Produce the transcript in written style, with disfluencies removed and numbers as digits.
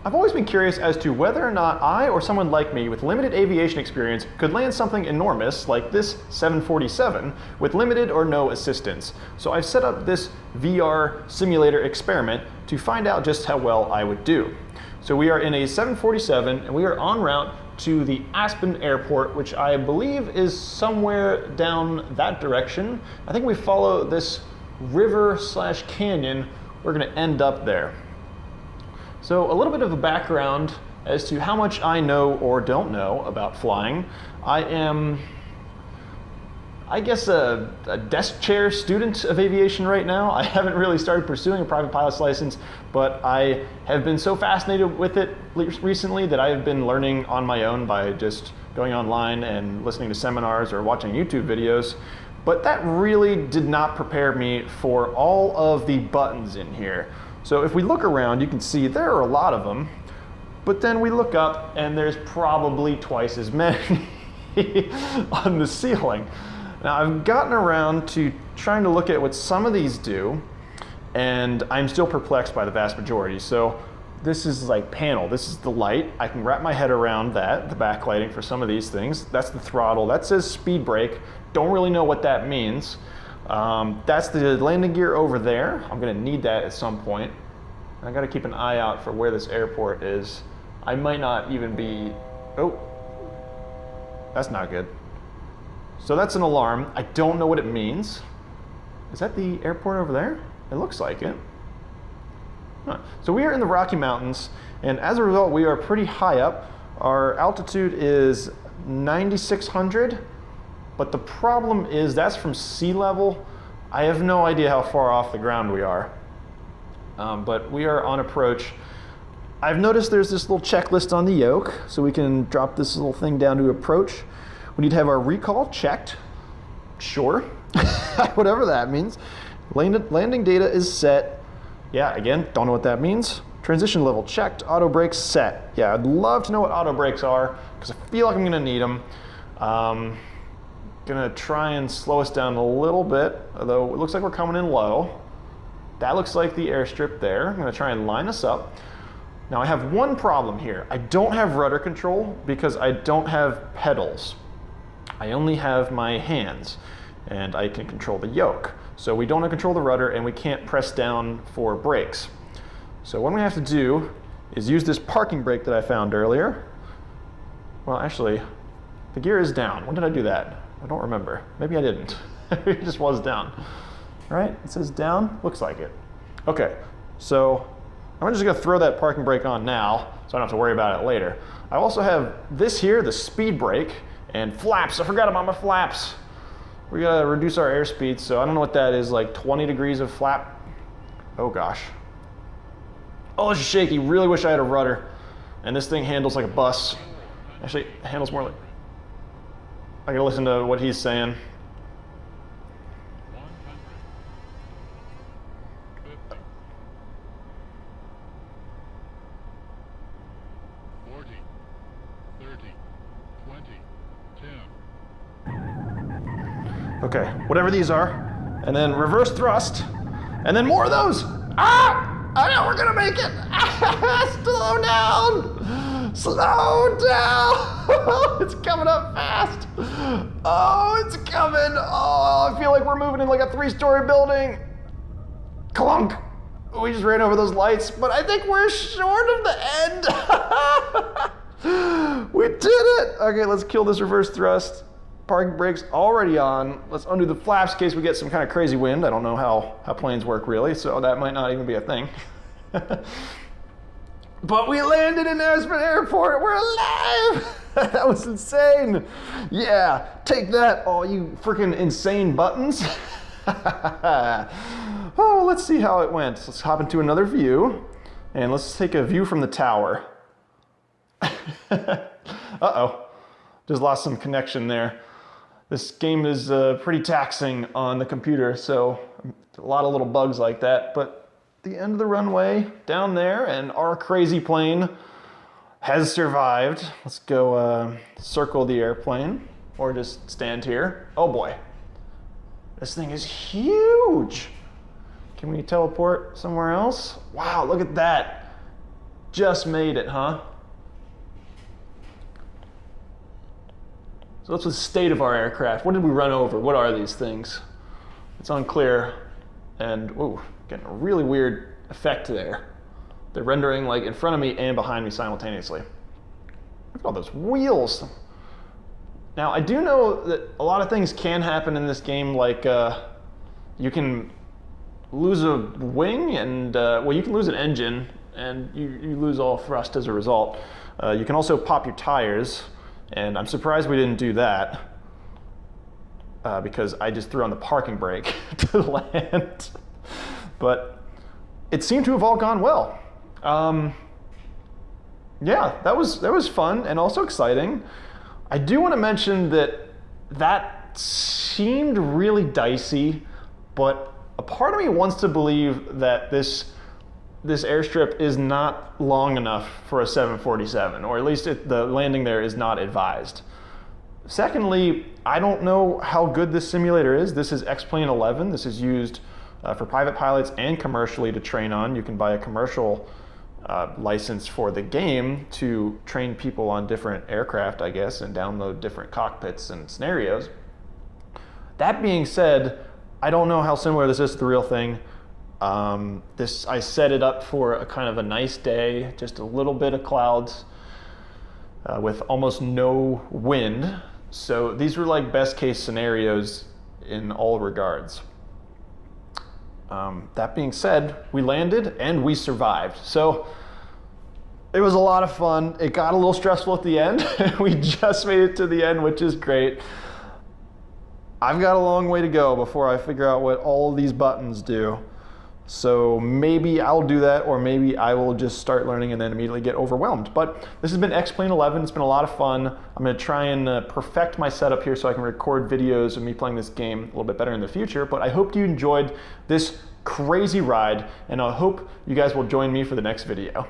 I've always been curious as to whether or not I or someone like me with limited aviation experience could land something enormous like this 747 with limited or no assistance. So I've set up this VR simulator experiment to find out just how well I would do. So we are in a 747 and we are en route to the Aspen Airport, which I believe is somewhere down that direction. I think we follow this river slash canyon. We're gonna end up there. So a little bit of a background as to how much I know or don't know about flying. I am, I guess, a desk chair student of aviation right now. I haven't really started pursuing a private pilot's license, but I have been so fascinated with it recently that I have been learning on my own by just going online and listening to seminars or watching YouTube videos. But that really did not prepare me for all of the buttons in here. So if we look around, you can see there are a lot of them, but then we look up and there's probably twice as many on the ceiling. Now I've gotten around to trying to look at what some of these do, and I'm still perplexed by the vast majority. So this is like panel, this is the light. I can wrap my head around that, the backlighting for some of these things. That's the throttle, that says speed brake. Don't really know what that means. That's the landing gear over there. I'm gonna need that at some point. I gotta keep an eye out for where this airport is. I might not even be, oh, that's not good. So that's an alarm. I don't know what it means. Is that the airport over there? It looks like it. Huh. So we are in the Rocky Mountains, and as a result, we are pretty high up. Our altitude is 9,600. But the problem is that's from sea level. I have no idea how far off the ground we are. But we are on approach. I've noticed there's this little checklist on the yoke, so we can drop this little thing down to approach. We need to have our recall checked. Sure, whatever that means. Landing data is set. Yeah, again, don't know what that means. Transition level checked, auto brakes set. Yeah, I'd love to know what auto brakes are, because I feel like I'm gonna need them. Gonna try and slow us down a little bit, although it looks like we're coming in low. That looks like the airstrip there. I'm gonna try and line us up. Now I have one problem here. I don't have rudder control because I don't have pedals. I only have my hands and I can control the yoke. So we don't control the rudder and we can't press down for brakes. So what I'm gonna have to do is use this parking brake that I found earlier. Well, actually, the gear is down. When did I do that? I don't remember. Maybe I didn't. It just was down. Right? It says down. Looks like it. Okay. So I'm just going to throw that parking brake on now, so I don't have to worry about it later. I also have this here, the speed brake, and flaps. I forgot about my flaps. We got to reduce our airspeed, so I don't know what that is, like 20 degrees of flap. Oh gosh. Oh, it's shaky. Really wish I had a rudder. And this thing handles like a bus. Actually, it handles more like... I gotta listen to what he's saying. 150, 40, 30, 20, 10. Okay, whatever these are. And then reverse thrust. And then more of those. Ah! I know we're gonna make it. Slow down. Slow down. It's coming up fast. Oh, it's coming. Oh, I feel like we're moving in like a 3-story building. Clunk. We just ran over those lights, but I think we're short of the end. We did it. Okay, let's kill this reverse thrust. Parking brakes already on. Let's undo the flaps in case we get some kind of crazy wind. I don't know how planes work really, so that might not even be a thing. But we landed in Aspen Airport. We're alive. That was insane. Yeah, take that, all you freaking insane buttons. Oh, let's see how it went. Let's hop into another view, and let's take a view from the tower. Uh-oh, just lost some connection there. This game is pretty taxing on the computer, so a lot of little bugs like that, but the end of the runway down there, and our crazy plane has survived. Let's go circle the airplane, or just stand here. Oh boy, this thing is huge. Can we teleport somewhere else? Wow, look at that. just made it, huh? So that's the state of our aircraft. What did we run over? What are these things? It's unclear. And, ooh, getting a really weird effect there. They're rendering like in front of me and behind me simultaneously. Look at all those wheels. Now, I do know that a lot of things can happen in this game, like you can lose a wing and, well, you can lose an engine and you lose all thrust as a result. You can also pop your tires, and I'm surprised we didn't do that because I just threw on the parking brake to land. But it seemed to have all gone well. Yeah, that was fun and also exciting. I do want to mention that seemed really dicey, but a part of me wants to believe that this airstrip is not long enough for a 747, or at least the landing there is not advised. Secondly, I don't know how good this simulator is. This is X-Plane 11. This is used for private pilots and commercially to train on. You can buy a commercial license for the game to train people on different aircraft, I guess, and download different cockpits and scenarios. That being said, I don't know how similar this is to the real thing. I set it up for a kind of a nice day, just a little bit of clouds with almost no wind. So these were like best case scenarios in all regards. That being said, we landed and we survived. So it was a lot of fun. It got a little stressful at the end. We just made it to the end, which is great. I've got a long way to go before I figure out what all these buttons do. So maybe I'll do that, or maybe I will just start learning and then immediately get overwhelmed. But this has been X-Plane 11. It's been a lot of fun. I'm going to try and perfect my setup here so I can record videos of me playing this game a little bit better in the future. But I hope you enjoyed this crazy ride, and I hope you guys will join me for the next video.